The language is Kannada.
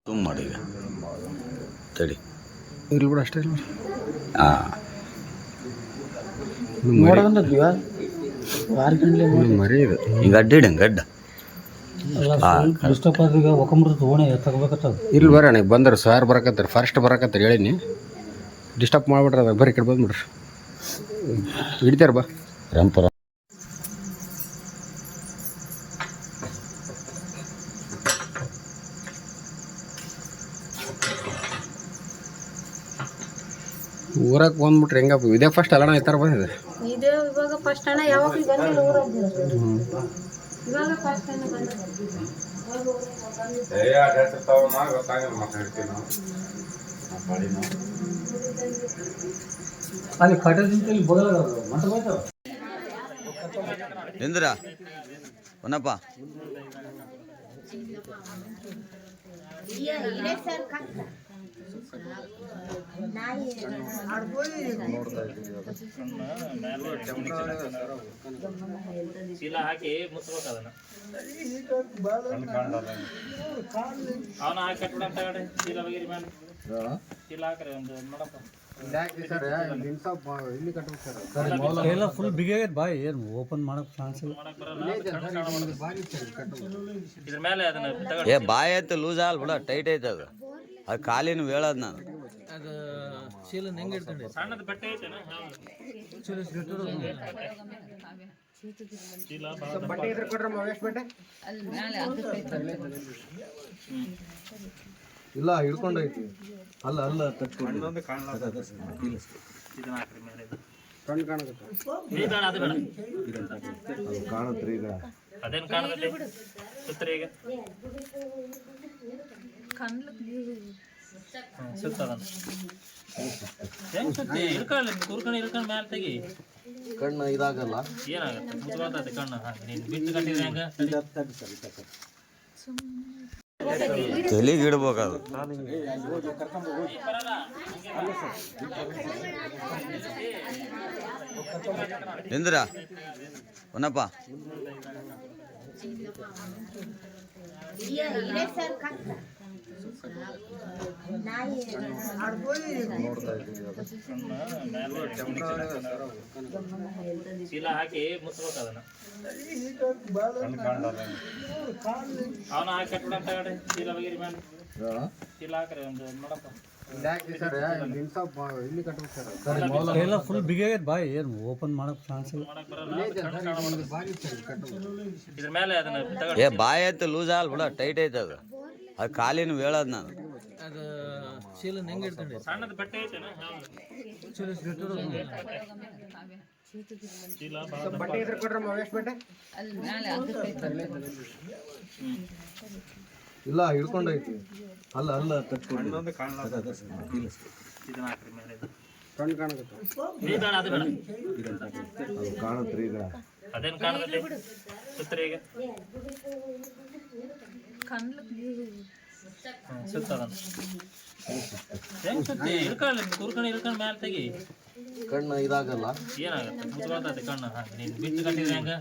ತುಂಬ ಮಾಡಿ ಈಗ ತಡಿ ಇರ್ಲಿ ಬಿಡು ಅಷ್ಟೇ. ಹಾಂ ಮರಿ ಇದು ಹಿಂಗೆ ಅಡ್ಡಿಡಂಗೆ ಗಡ್ಡ ಇಲ್ಲಿ ಬರ್ರಿ ಅಣ್ಣ ಬಂದ್ರೆ ಸಾರ್ ಬರಕತ್ತಾರೆ ಫಸ್ಟ್ ಬರಕತ್ತಾರೆ ಹೇಳಿನಿ ಡಿಸ್ಟರ್ಬ್ ಮಾಡ್ಬಿಟ್ರೆ ಅದಾಗ ಬರ್ರಿ ಈ ಕಡೆ ಬಂದ್ಬಿಡ್ರಿ ಹಿಡಿತಾರ ಬಾ ರಂಪರ ಊರಾಗ ಬಂದ್ಬಿಟ್ರೆ ಹೆಂಗಪ್ಪ ಇದೇ ಫಸ್ಟ್ ಅಲ್ಲಣ್ಣ ಈ ಥರ ಬಂದಿದೆ ಇದೇ ಇವಾಗ ಫಸ್ಟ್ ಅಣ್ಣ ಯಾವಾಗ ಬಂದಿಲ್ಲ ಊರಲ್ಲಿ ಇವಾಗ ಫಸ್ಟ್ ಅಣ್ಣ ಬಂದಿಲ್ಲ ಅಲ್ಲಿ ಕಟ್ಟದಿಂದ ಬದಲ ನಿಂದ್ರ ಒನ್ನಪ್ಪ ಚೀಲ ಹಾಕಿ ಮುಚ್ಚಬೇಕು ಅದನ್ನ ಅವನ ಹಾಕಿ ಕಟ್ಬಿಡ ಅಂತ ಹೇಳಿ ಚೀಲ ಬಗೆರಿ ಮೇಲೆ ಚೀಲ ಹಾಕ್ರಿ ಒಂದು ನೋಡಪ್ಪ ಫುಲ್ ಬಿಗಿಯಾಗೈತೆ ಬಾಯ್ ಏನು ಓಪನ್ ಮಾಡಕ್ ಚಾನ್ಸ್ ಇಲ್ಲ. ಇದ್ರ ಮೇಲೆ ಅದನ್ನ ಏ ಬಾಯಿ ಐತೆ ಲೂಸ್ ಆಗಲ್ಲ ಬಿಡ ಟೈಟ್ ಐತೆ ಅದು ಅದು ಕಾಲಿನ ಹೇಳೋದು ನಾನು ಅದು ಚೀಲ ಹೆಂಗೆ ಇಟ್ಕೊಂಡೆ ಸಣ್ಣದ ಬಟ್ಟೆ ಐತೆನಾ ಚೀಲ ಇಲ್ಲ ಹಿಡ್ಕೊಂಡೈತಿ ಅಲ್ಲ ಅಲ್ಲ ಇದನ್ನ ಹಾಕ್ರಿ ಮೇಲೆ ಕಣ್ಣು ಕಾಣಕತ್ತ ಇದು ಬೇಡ ಅದು ಬೇಡ ಕಾಣತ್ರಿ ಈಗ ಅದೇನು ಕಾಣತೈತಿ ಸುತ್ತರಿ ಈಗ ಸುತ್ತದನ್ನ ಹೆಂಗ್ ಸುತ್ತಿ ಇಳ್ಕೊಳ್ಳಿ ಕೂರ್ಕೊಂಡು ಇಳ್ಕೊಂಡು ಮೇಲೆ ತೆಗಿ ಕಣ್ಣು ಇದಾಗಲ್ಲ ಏನಾಗತ್ತೆ ಮುಚ್ಕೊಳ್ತೈತೆ ಕಣ್ಣು ಹಾಗೆ ನೀನು ಬಿಟ್ಟು ಕಟ್ಟಿದ್ರೆ ಹೆಂಗ ತಲೆಗೆ ಇಡ್ಬೇಕು ಅದು ನಿಂದ್ರ ಒನ್ನಪ್ಪ ಚೀಲ ಹಾಕಿ ಮುಚ್ಚಬೇಕು ಅದನ್ನ ಅವನ ಹಾಕಿ ಕಟ್ಬಿಡ ಅಂತ ಹೇಳಿ ಚೀಲ ಬಗೆರಿ ಮೇಲೆ ಚೀಲ ಹಾಕ್ರಿ ಒಂದು ನೋಡಪ್ಪ ಫುಲ್ ಬಿಗಿಯಾಗೈತೆ ಬಾಯ್ ಏನು ಓಪನ್ ಮಾಡಕ್ ಚಾನ್ಸ್ ಇಲ್ಲ. ಮಾಡಕ್ ಬರಲ್ಲ ಇದ್ರ ಮೇಲೆ ಅದನ್ನ ತಗೊಳ್ಳಿ ಏ ಬಾಯಿ ಐತೆ ಲೂಸ್ ಆಗಲ್ಲ ಬಿಡ ಟೈಟ್ ಐತೆ ಅದು ಅದು ಕಾಲಿನ ಹೇಳೋದು ನಾನು ಅದು ಚೀಲ ಹೆಂಗೆ ಇಟ್ಕೊಂಡೆ ಸಣ್ಣದ ಬಟ್ಟೆ ಐತೆನಾ ಚೀಲ ಇಲ್ಲ ಹಿಡ್ಕೊಂಡೈತಿ ಅಲ್ಲ ಅಲ್ಲ ಇದನ್ನ ಹಾಕ್ರಿ ಮೇಲೆ ಕಣ್ಣು ಕಾಣಕತ್ತ ಇದು ಬೇಡ ಅದು ಬೇಡ ಕಾಣತ್ರಿ ಈಗ ಅದೇನು ಕಾಣತೈತಿ ಸುತ್ತರಿ ಈಗ ಸುತ್ತದನ್ನ ಹೆಂಗ್ ಸುತ್ತಿ ಇಳ್ಕೊಳ್ಳಿ ಕೂರ್ಕೊಂಡು ಇಳ್ಕೊಂಡು ಮೇಲೆ ತೆಗಿ ಕಣ್ಣು ಇದಾಗಲ್ಲ ಏನಾಗತ್ತೆ ಮುಚ್ಕೊಳ್ತೈತೆ ಕಣ್ಣು ಹಾಗೆ ನೀನು ಬಿಟ್ಟು ಕಟ್ಟಿದ್ರೆ ಹೆಂಗ